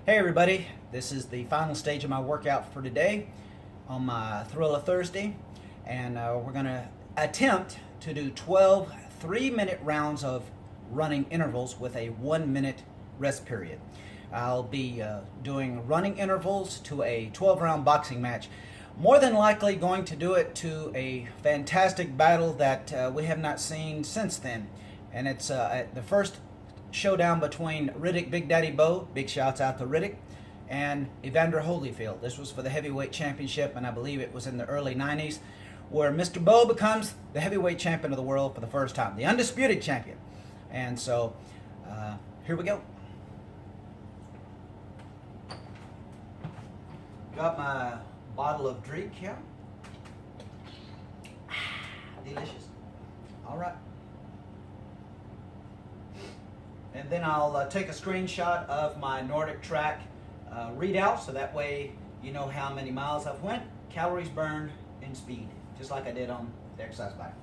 Hey everybody, this is the final stage of my workout for today on my Thriller Thursday, and we're going to attempt to do 12 3-minute rounds of running intervals with a 1-minute rest period. I'll be doing running intervals to a 12-round boxing match. More than likely going to do it to a fantastic battle that we have not seen since then, and it's the first showdown between Riddick Big Daddy Bo, big shouts out to Riddick, and Evander Holyfield. This was for the heavyweight championship, and I believe it was in the early 90s, where Mr. Bo becomes the heavyweight champion of the world for the first time, the undisputed champion. And so, here we go. Got my bottle of drink here. Delicious. All right. And then I'll take a screenshot of my Nordic Track readout, so that way you know how many miles I've went, calories burned, and speed, just like I did on the exercise bike.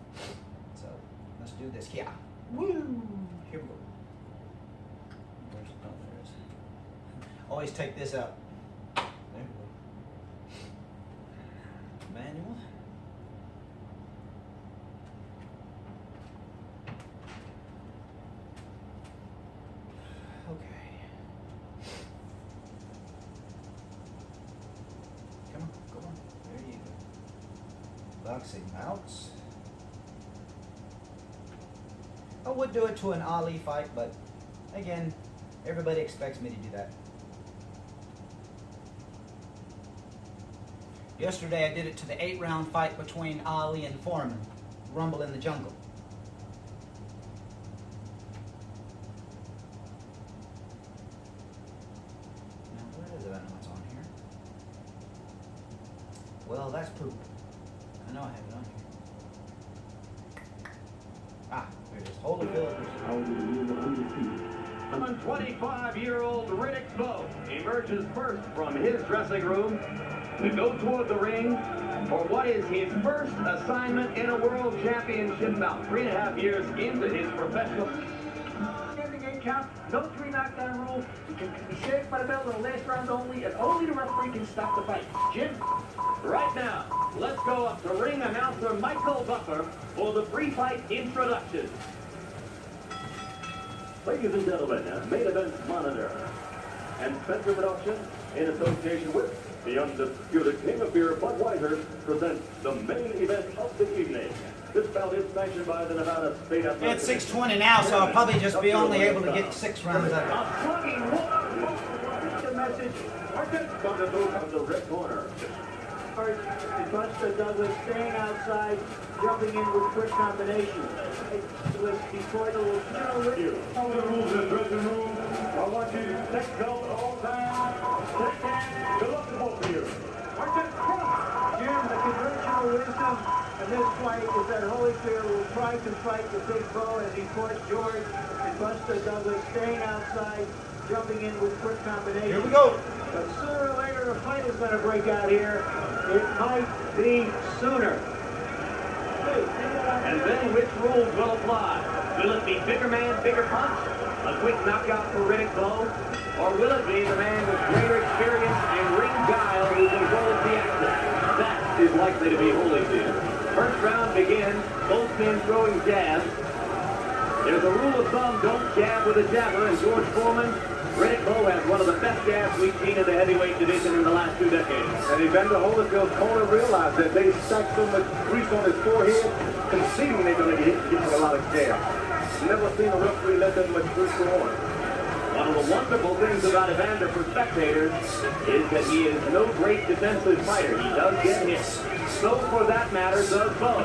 So let's do this here. Woo! Here we go. Where's the, oh, there it is. Always take this out. There we go. Manual. Okay. Come on, go on. There you go. Boxing mounts. I would do it to an Ali fight, but again, everybody expects me to do that. Yesterday I did it to the 8-round fight between Ali and Foreman, Rumble in the Jungle. Well, that's poop. I know I have it on here. Ah, there it is. Holyfield. 25-year-old Riddick Bowe emerges first from his dressing room to go toward the ring for what is his first assignment in a world championship bout. 3.5 years into his professional. Standing 8 count, no 3 knockdown rule. You can be saved by the bell in the last round only, and only the referee can stop the fight. Jim? Right now, let's go up to ring announcer Michael Buffer for the pre-fight introduction. Ladies and gentlemen, Main Event Monitor and Spencer Production, in association with the undisputed King of Beer, Budweiser, present the main event of the evening. This bout is sanctioned by the Nevada State Athletic. It's 6:20 now, so I'll probably just be only able to get 6 rounds out of it. A slugging one. The message. Martin from the move of the red corner. First, Buster Douglas staying outside, jumping in with quick combinations. It was before the little You. All the rules in the dressing room. I want you to take belt at all times. Take hands. Good luck to both of you. Martin, Jim, the conventional wisdom in this fight is that Holyfield will try to fight the big Bo as he courts George, and Buster Douglas staying outside, jumping in with quick combinations. Here we go. But sooner or later, a fight is going to break out here. It might be sooner. And then which rules will apply? Will it be bigger man, bigger punch? A quick knockout for Riddick Bowe? Or will it be the man with greater experience and ring guile who controls the action? That is likely to be Holyfield. First round begins, both men throwing jabs. There's a rule of thumb, don't jab with a jabber, and George Foreman, Riddick Bowe has one of the best jabs we've seen in the heavyweight division in the last 2 decades. and Evander Holyfield's corner realized that they stacked so much grease on his forehead, conceding they're going to get a lot of jabs. Never seen a referee let that much grease go on. One of the wonderful things about Evander for spectators is that he is no great defensive fighter. He does get hit. So for that matter, does Bowe.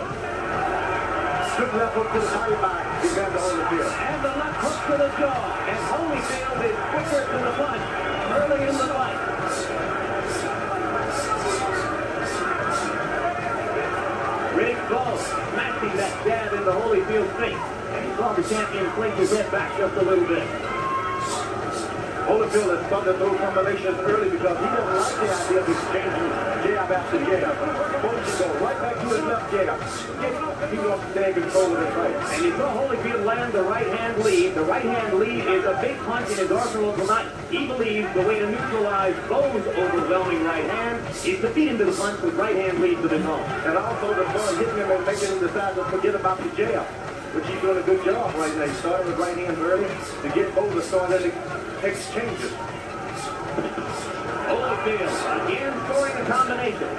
Good left hook to the body by Evander Holyfield. And the left hook to the jaw. And Holyfield is quicker to the punch early in the fight. Riddick Bowe smashing that jab into Holyfield's face. And he saw the champion fling his head back just a little bit. Holyfield has started those combinations early because he doesn't like the idea of exchanging jab after jab. Both go right back to his left jab. He wants to stay in control of his fight. And you saw Holyfield land the right-hand lead. The right-hand lead is a big punch in his arsenal tonight. He believes the way to neutralize Bo's overwhelming right hand is to beat him to the punch with right-hand lead to the nose. And also the fun hitting him and making him decide to forget about the jab, which he's doing a good job right now. He started with right hand early to get Bo to start that exchanges. Holyfield again scoring the combination.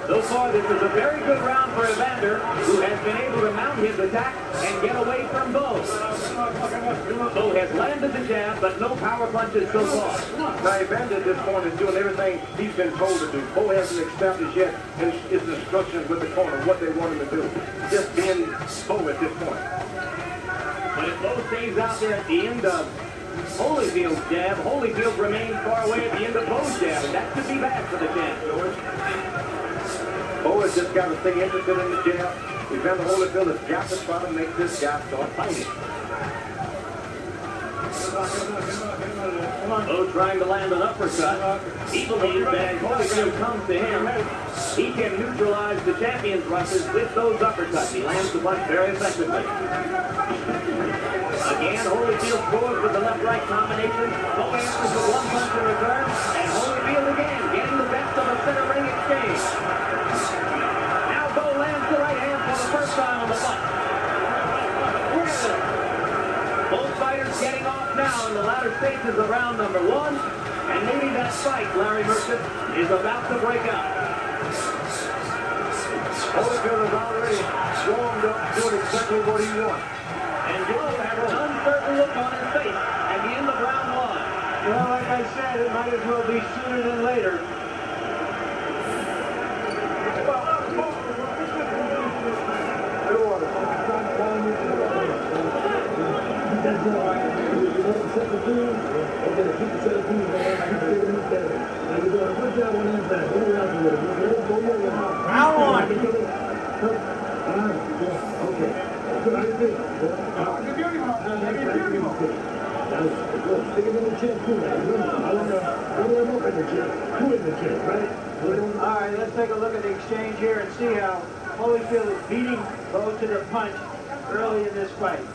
So far, this is a very good round for Evander, who has been able to mount his attack and get away from Bo. Bo has landed the jab, but no power punches so far. Now, Evander at this point is doing everything he's been told to do. Bo hasn't established yet his instructions with the corner, what they want him to do. Just being Bo at this point. But if Bo stays out there at the end of Holyfield's jab, Holyfield remains far away at the end of Bo's jab, and that could be bad for the champ, George. Bo has just got to stay interested in the jab. Evander Holyfield has got to try to make this guy start fighting. Bo trying to land an uppercut. He believes that as Holyfield comes to him, he can neutralize the champion's rushes with those uppercuts. He lands the punch very effectively. Again, Holyfield scores with the left-right combination. Bo answers with one punch in return. And Holyfield again getting the best of a center ring exchange. Now Bo lands the right hand for the first time on the punch. Both fighters getting off now in the latter stages of round number one. And maybe that fight, Larry Merchant, is about to break up. Holyfield is already warmed up, doing exactly what he wants. And Joe has an uncertain look on his face at the end of round one. Well, like I said, it might as well be sooner than later. Round one. All right, let's take a look at the exchange here and see how Holyfield is beating Bo to the punch early in this fight.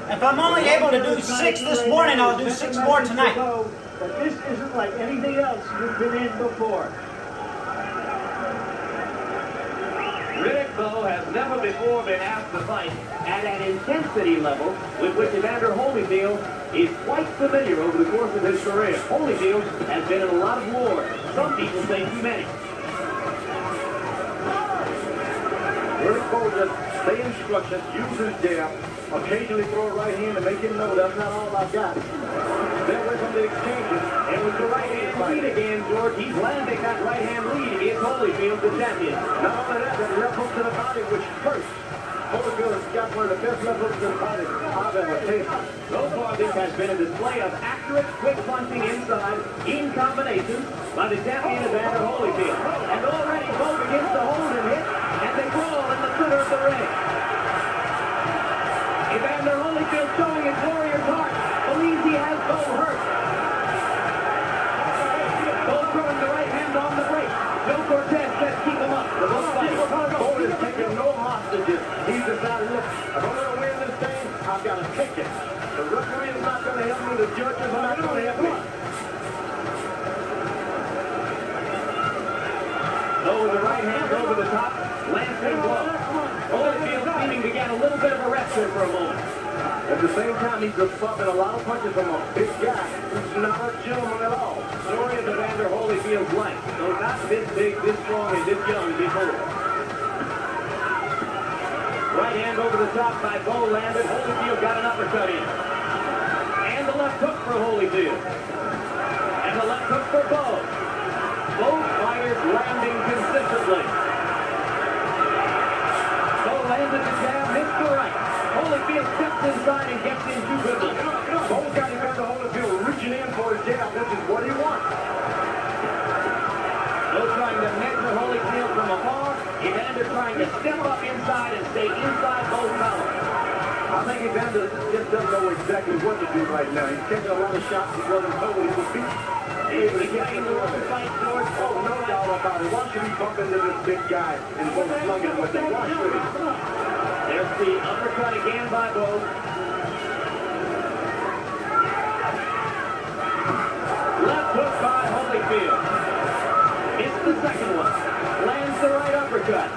If I'm only able to do 6 this morning, I'll do 6 more tonight. But this isn't like anything else you've been in before. Riddick Bowe has never before been asked to fight at an intensity level with which Evander Holyfield is quite familiar over the course of his career. Holyfield has been in a lot of wars. Some people say too many. Riddick Bowe just stay instructions, use his jab, occasionally throw a right hand to make him know that's not all I've got. Stay away from the exchanges. And with the right hand lead again, George, he's landing that right hand lead against Holyfield, the champion. Not only that, that left hook to the body, which hurts. Holyfield has got one of the best left hooks to the body I've ever tasted. So far, this has been a display of accurate, quick punching inside, in combination, by the champion Evander Holyfield. And already Bowe begins to hold and hit, and they brawl in the center of the ring. Evander Holyfield showing his warrior's heart, believes he has Bowe hurt. Bowe throwing the right hand on the break. Joe Cortez says keep him up. The both fighters. Bowe is taking no hostages. He's decided, look, if I'm going to win this thing, I've got to take it. The referee is not going to help me. The judges are not going to help me. So with the right hand over the top, lancing blow. Holyfield seeming to get a little bit of a rest here for a moment. At the same time, he's just popping a lot of punches from a big guy who's not a gentleman at all. Story of Evander Holyfield's life. So not this big, this strong, and this young before. Right hand over the top by Bowe landed. Holyfield got an uppercut in. And the left hook for Holyfield. And the left hook for Bowe. Both fighters landing consistently. Bowe landed the jab, missed the right. Holyfield steps inside and gets in too quickly. Bowe's got Evander Holyfield reaching in for his jab, which is what he wants. Bowe trying to measure Holyfield from afar. Evander trying to step up inside and stay inside Evander just doesn't know exactly what to do right now. He's taking a lot of shots he wasn't told he would be able to get into the fight, George. Oh, no doubt about it. Why should he bump into this big guy and go slugging with him? Why should he? There's the uppercut again by Bo. Left hook by Holyfield. It's the second one. Lands the right uppercut.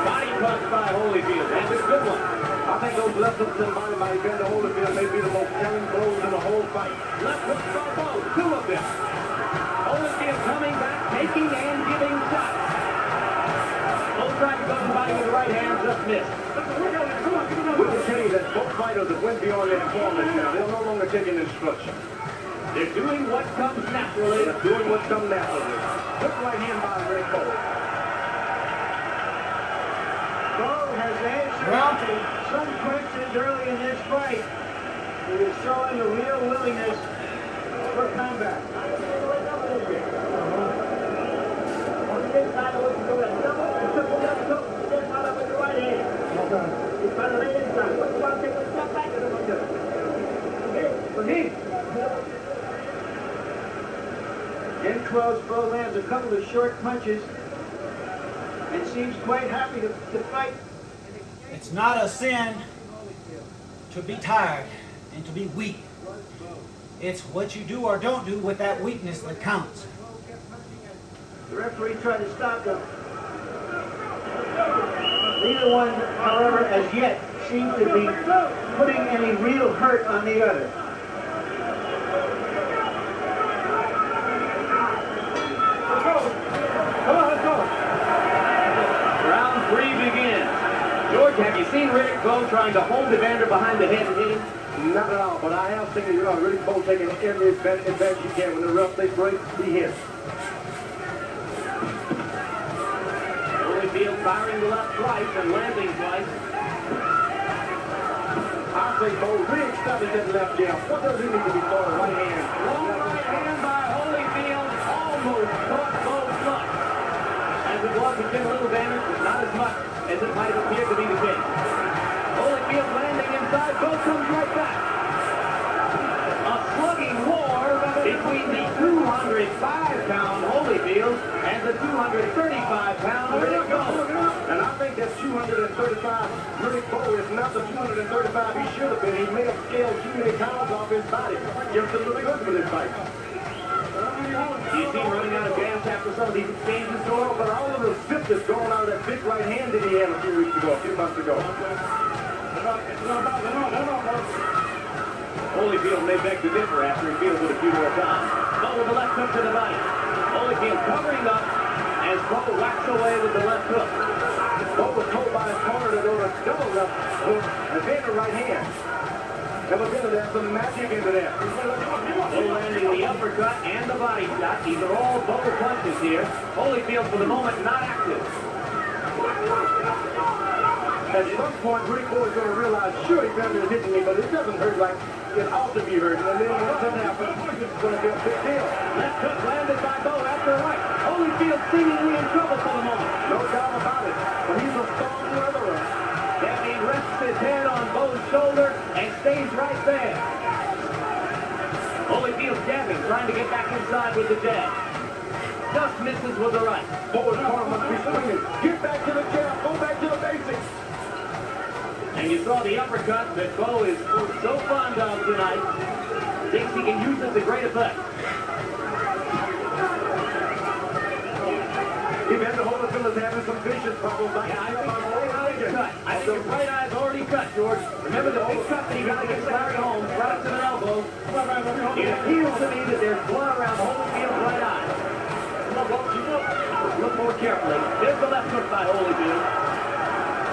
Body punch by Holyfield. That's a good one. I think those left hooks in the body by Evander Holyfield may be the most telling blows in the whole fight. Left hook by Bo. Two of them. Holyfield coming back, taking and giving shots. Both trying to go to the body with the right hand, just missed. We can tell you that both fighters have went beyond their performance now. They're no longer taking instruction. They're doing what comes naturally. They're doing what comes naturally. Good right hand by Red Bull. Bo has answered some questions early in this fight. He is showing a real willingness for comeback. In close, Bo lands a couple of short punches and seems quite happy to fight. It's not a sin to be tired and to be weak. It's what you do or don't do with that weakness that counts. The referee tried to stop them. Neither one, however, as yet seems to be putting any real hurt on the other. Round three begins. George, have you seen Riddick Bowe trying to hold Evander behind the head and hit him? Not at all, but I have seen really both taking every advantage you can. When the ref they break, he hits. Holyfield firing the left twice and landing twice. I say Bo really studied that left jab. What does he need to be throwing? Right hand. Long right hand by Holyfield almost caught Bowe's flush. As it was, it's been a little damage, but not as much as it might appear to be the case. Holyfield landing inside, Bowe comes right back. A slugging war between the 205-pound Holyfield and the 235-pound Riddick Bowe. And I think that 235 Riddick Bowe is not the 235 he should have been. He may have scaled too many pounds off his body. Just a little good for this fight. Do you see him running out of gas after some of these exchanges? Oh, but all of the zip that's going out of that big right hand that he had a few months ago. Holyfield may beg to differ after he feels it a few more times. Bowe with the left hook to the body. Holyfield covering up as Bowe whacks away with the left hook. Bowe was told by his corner to go to double left hook and then the right hand. Evidently, there's some magic into that. Bowe landing the uppercut and the body shot. These are all Bowe punches here. Holyfield, for the moment, not active. At some point, Riddick Bowe is going to realize, sure, Evander is hitting me, but it doesn't hurt like it ought to be hurt. And then once that happens, it's going to be a big deal. Left hook landed by Bowe after right. Holyfield seemingly in trouble for the moment. No doubt about it. But he's a strong weatherer. Then he rests his head on Bowe's shoulder and stays right there. Holyfield jabbing, trying to get back inside with the jab. Just misses with the right. Bowe's corner must be swinging. Get back to the jab. Go back to the basics. And you saw the uppercut that Bowe is so fond of tonight. Thinks he can use it to great effect. Evander Holyfield is having some vicious problems. I think his right eye's already cut, George. Remember the big cut that he got against Larry Holmes, right up to the elbow. It appears to me that there's blood around Holyfield's right eye. Look more carefully. There's the left hook by Holyfield.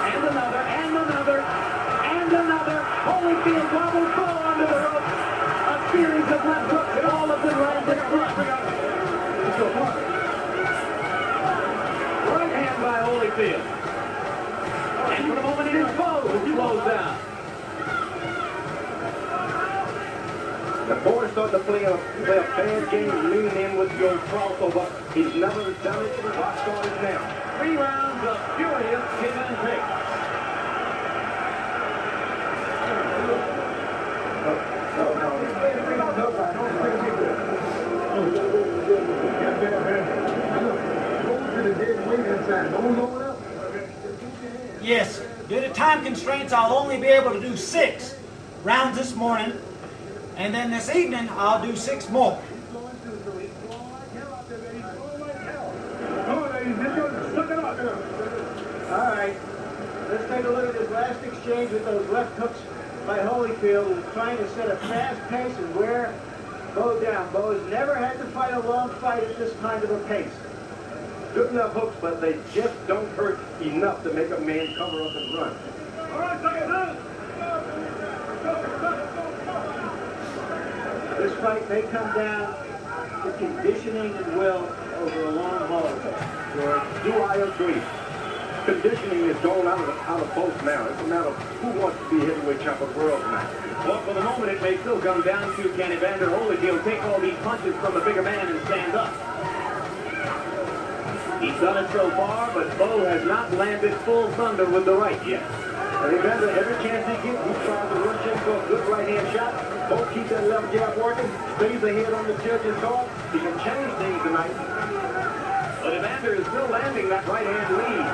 And another, and another, and another. Holyfield wobbles Bowe under the rope. A series of left hooks, and all of them landed front. Right hand by Holyfield. And for the moment, it is Bowe who slows down. The Bowe is starting to play a bad game, leaning in with the old crossover. He's never done it. The clock started now. 3 rounds of furious give and take. Yes, due to time constraints, I'll only be able to do 6 rounds this morning, and then this evening I'll do 6 more. All right, let's take a look at this last exchange with those left hooks by Holyfield, who's trying to set a fast pace and wear Bo down. Bo has never had to fight a long fight at this kind of a pace. Good enough hooks, but they just don't hurt enough to make a man cover up and run. This fight may come down to conditioning and will over a long haul. George, do I agree? Conditioning is going out of both now. It's a matter of who wants to be heavyweight champion of the world tonight. Well, for the moment, it may still come down to can Evander Holyfield take all these punches from the bigger man and stand up. He's done it so far, but Bo has not landed full thunder with the right yet. And Evander, every chance he gets, he's trying to rush in for a good right-hand shot. Bo keeps that left jab working, stays ahead on the judge's card. He can change things tonight. But Evander is still landing that right-hand lead.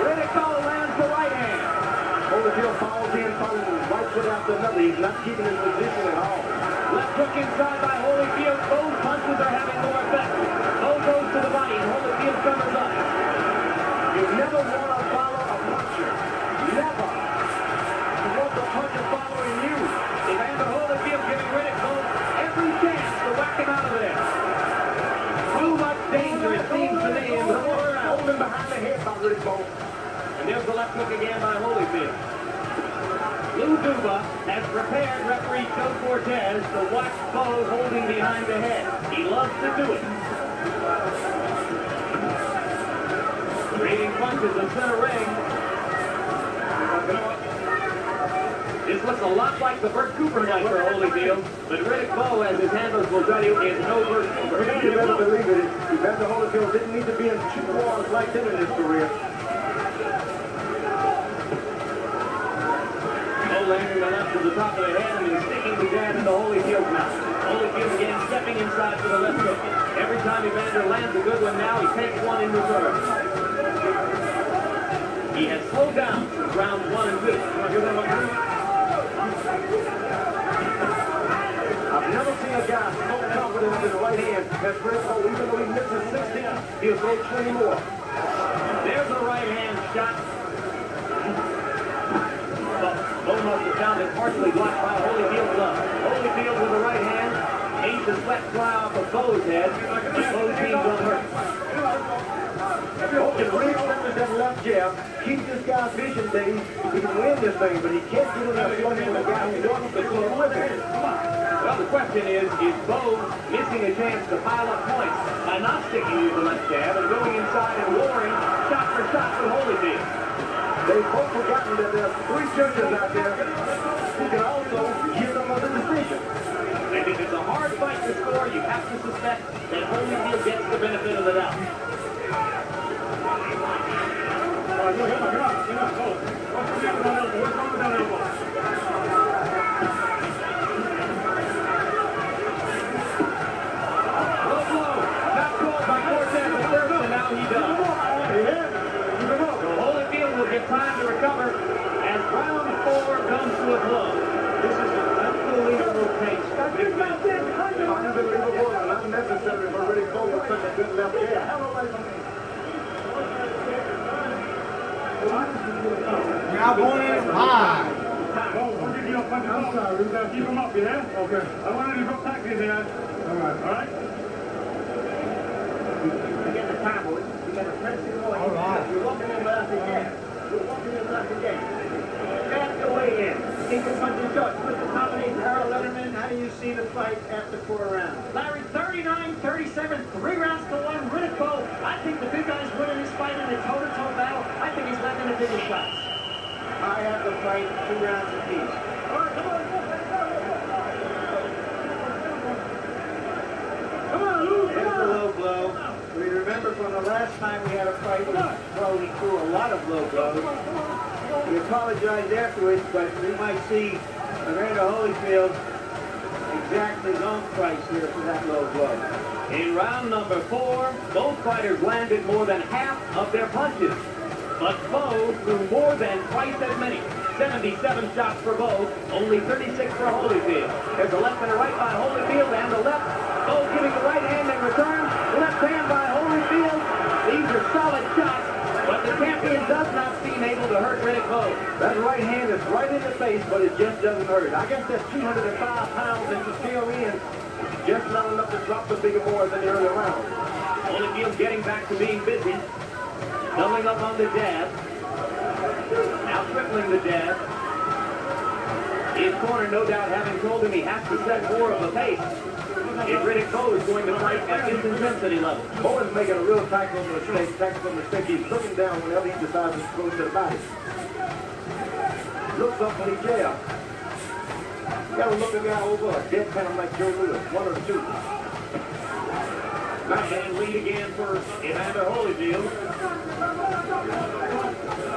Riddick lands the right hand. Holyfield falls in, follows right foot after another. He's not keeping his position at all. Left hook inside by Holyfield. Both punches are having more effect. Bo goes to the body, and Holyfield covers up. You never want to follow a puncher. Never. You want the puncher following you. Evander Holyfield giving Riddick every chance to whack him out of there. Too much danger, it seems to me, in the fourth round. Holding behind the head by Riddick Bowe. And there's the left hook again by Holyfield. Lou Duba has prepared referee Joe Cortez to watch Bo holding behind the head. He loves to do it. Trading punches in center ring. This looks a lot like the Burt Cooper night for Holyfield, but Riddick Bowe, as his handlers will tell you, is no Burt Cooper. You better believe it. Evander Holyfield didn't need to be in 2 wars like that in his career. Landing the left to the top of the head and then sticking the jab into Holyfield's mouth. Holyfield again stepping inside for the left hook. Every time Evander lands a good one now, he takes one in reserve. He has slowed down since rounds 1 and 2. I've never seen a guy so confident in the right hand as Riddick Bowe. Even though he misses 16, he'll throw 20 more. There's a right hand shot. Bo must have found it partially blocked by Holyfield's glove. Holyfield with the right hand aims the sweat fly off of Bo's head. Bo's team's unhurt. Bowe can really leverage that left jab, keep this guy's vision days. He can win this thing, but he can't get enough money with a guy who's going to slow with it. Well, the question is Bo missing a chance to pile up points by not sticking with the left jab and going inside and warring shot for shot with Holyfield? They've both forgotten that there are 3 judges out there who can also give them a decision. And if it's a hard fight to score, you have to suspect that Holyfield gets the benefit of the doubt. Low blow, not called by Cortez at first, and now he does. Holyfield will get time to recover as round 4 comes to a close. This is an unbelievable pace. Unbelievable and unnecessary for Riddick Bowe with such a good left jab. Now going in 5. I'm sorry, we gotta keep him up, yeah? Okay. I wanted to go back in there. All right. You get the time, boys. You got to press it going. All right. You're walking in left again. You're walking in left again. That's the way in. Keep the punches short. Put the combination. Harold Letterman, how do you see the fight after 4 rounds? Larry, 39-37, 3 rounds to 1. Riddick Bowe, I think the big guy's winning this fight in a toe-to-toe battle. I think he's landing the biggest shots. I have the fight 2 rounds apiece. a low blow. We remember from the last time we had a fight with Bo, he threw a lot of low blows. We apologized afterwards, but we might see Evander Holyfield exact his own price here for that low blow. In round number 4, both fighters landed more than half of their punches. But Bo threw more than twice as many. 77 shots for Bo, only 36 for Holyfield. There's a left and a right by Holyfield, and the left. Bo giving the right hand in return. Left hand by Holyfield. These are solid shots, but the champion does not seem able to hurt Riddick Bowe. That right hand is right in the face, but it just doesn't hurt. I guess that's 205 pounds into theory, and just not enough to drop the bigger boys in the early round. Holyfield getting back to being busy. Doubling up on the jab. Now tripling the jab. His corner no doubt having told him he has to set more of a pace if Riddick Bowe is going to fight at this intensity level. Bowe is making a real tactical mistake. He's looking down whenever he decides to throw to the body. Looks up for the jab. You gotta look a guy over a deadpan like Joe Lewis, one or two. Backhand lead again for Evander Holyfield.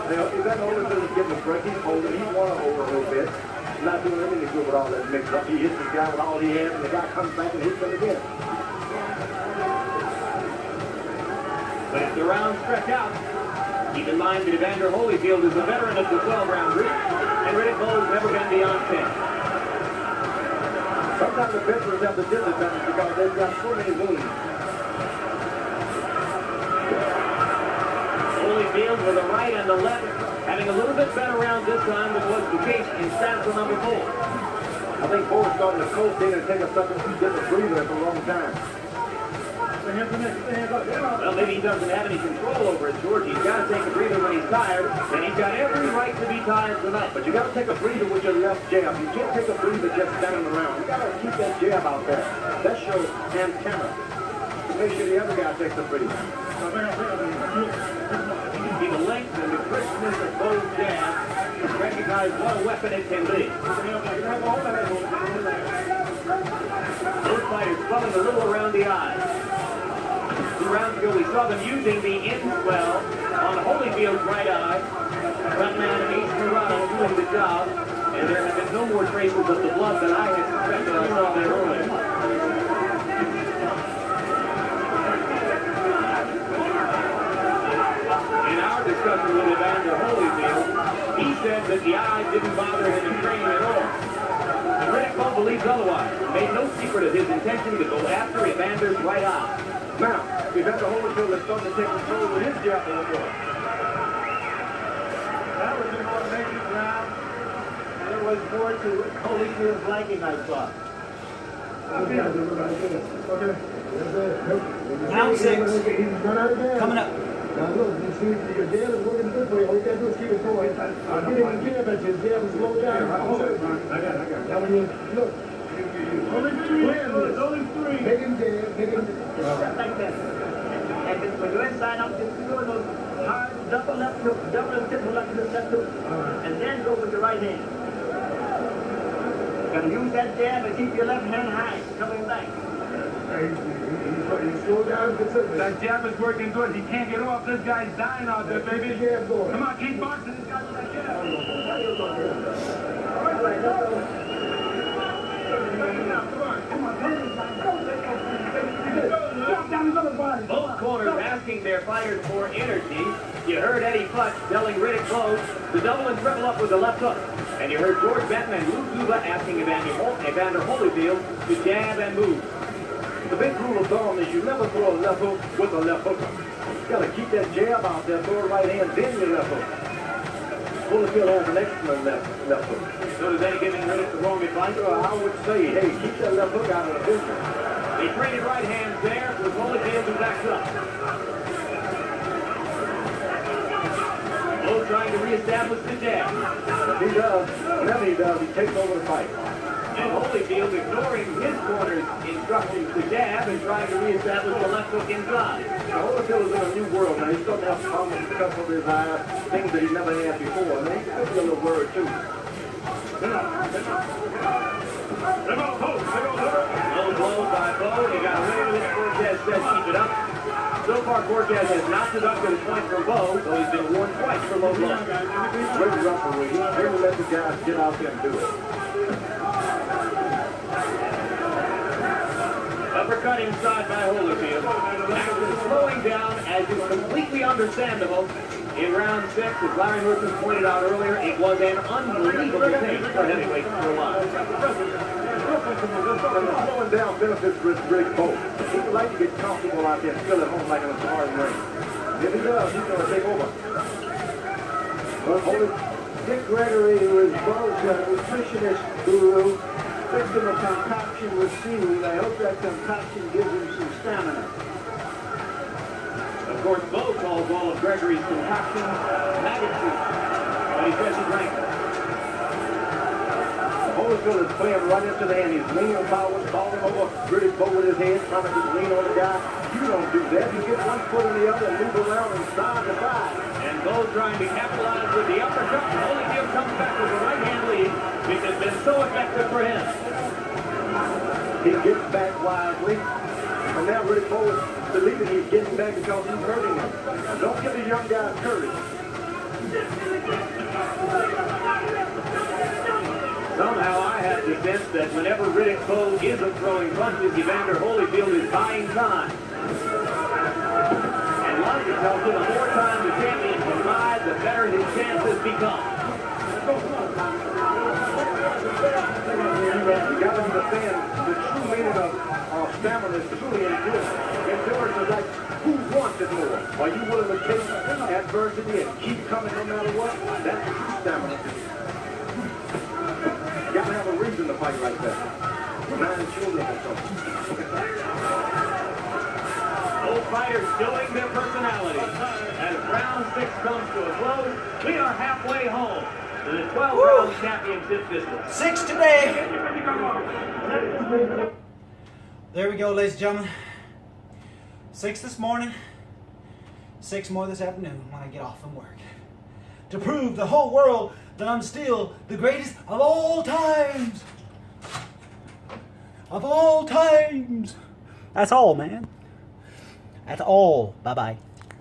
Now, Evander Holyfield is getting a break. He's holding. He won over a little bit. He's not doing anything good with all that mix up. He hits the guy with all he has, and the guy comes back and hits him again. But if the rounds stretch out, keep in mind that Evander Holyfield is a veteran of the 12-round group, and Riddick Bowe has never been beyond 10. Sometimes the veterans have the disadvantage because they've got so many wounds. Holyfield with the right and the left, having a little bit better round this time than was the case in stanza number 4. I think Bowe's starting to coast in and take a second to get the breather at the wrong time. Well, maybe he doesn't have any control over it, George. He's got to take a breather when he's tired, and he's got every right to be tired tonight. But you got to take a breather with your left jab. You can't take a breather just standing around. You got to keep that jab out there. That shows hand camera. Make sure the other guy takes a breather. You can see the length and the crispness of Bowe's jab. Recognize what a weapon it can be. Both fighters swelling a little around the eyes. 2 rounds ago, we saw them using the inswell on Holyfield's right eye. Frontman Ace Morano doing the job, and there have been no more traces of the blood than I had suspected I saw there earlier. In our discussion with Evander Holyfield, he said that the eye didn't bother him in training at all. And Riddick Bowe believes otherwise. He made no secret of his intention to go after Evander's right eye. Now, Evander Holyfield is starting to take control of his jab a little more. That was an ordinary round. There was more to Holyfield's liking, I thought. Round 6. Coming up. Now look, you see, your jab is working this way. All you gotta do is keep it going. Get him jab at your jab is slow down. I got it. Now when you look, only 3. Make him jab, make him Like that. And when you're inside out, just do those hard double left hook, double and triple left hook, and then go with the right hand. You're gonna use that jab and keep your left hand high, coming back. you slow down considerably. That jab is working good. He can't get off. This guy's dying out there, baby. Keep the jab going. Come on, keep boxing this guy with that jab. Both corners asking their fighters for energy. You heard Eddie Futch telling Riddick Bowe to double and triple up with the left hook. And you heard George Benton and Lou Duva asking Evander Holyfield to jab and move. The big rule of thumb is you never throw a left hook with a left hook. You got to keep that jab out there, throw a right hand, then your left hook. Holyfield has an excellent left hook. So does Eddie giving Riddick the wrong advice? I would say, hey, keep that left hook out of the business. They traded right hands there with Holyfield who backs up. Bowe trying to reestablish the jab. If he does, whenever he does, he takes over the fight. And Holyfield ignoring his corner's instructions to jab and trying to reestablish the left hook inside. Now, Holyfield is in a new world now. He's starting to have problems with cuts over his eyes, things that he never had before. And he could be a little worried, too. No blow by Bowe. He got away with it. Cortez Cortez keep it up. So far, Cortez has not deducted a point from Bo, though he's been warned twice for low blow. Great referee. He's here to let the guys get out there and do it. Uppercut inside by Holyfield. Action slowing down, as is completely understandable. In round 6, as Larry Wilson pointed out earlier, it was an unbelievable pace for heavyweights for a while. Slowing down benefits Rick Bo. He would like to get comfortable out there and feel at home like in a hard ring. If he does, he's going to take over. Dick Gregory, who is Bo's nutritionist guru, fixed him a concoction with seaweed. I hope that concoction gives him some stamina. Of course, Bo calls all of Gregory's concoctions maggot soup when he dresses rank. Holyfield is playing right into the hand. He's leaning forward, falling over Riddick Bowe with his head, trying to just lean on the guy. You don't do that. You get one foot in the other and move around and side to side. And Bo trying to capitalize with the uppercut. Holyfield comes back with a right-hand lead, which has been so effective for him. He gets back wisely. And now Riddick Bowe is believing he's getting back because he's hurting him. Don't give the young guys courage. Somehow I have the sense that whenever Riddick Bowe isn't throwing punches, Evander Holyfield is buying time. And London tells him the more time the champion provides, the better his chances become. You got to understand the true meaning of stamina is truly endurance. Endurance is like, who wants it more? Are you willing to take adversity and keep coming no matter what? That's true stamina. You got to have a reason to fight like that. 9 children or something. Both fighters showing their personality. As round 6 comes to a close, we are halfway home to the 12-round championship distance. 6 today. There we go, ladies and gentlemen. 6 this morning, 6 more this afternoon when I get off from work. To prove the whole world that I'm still the greatest of all times. Of all times. That's all, man. That's all. Bye-bye.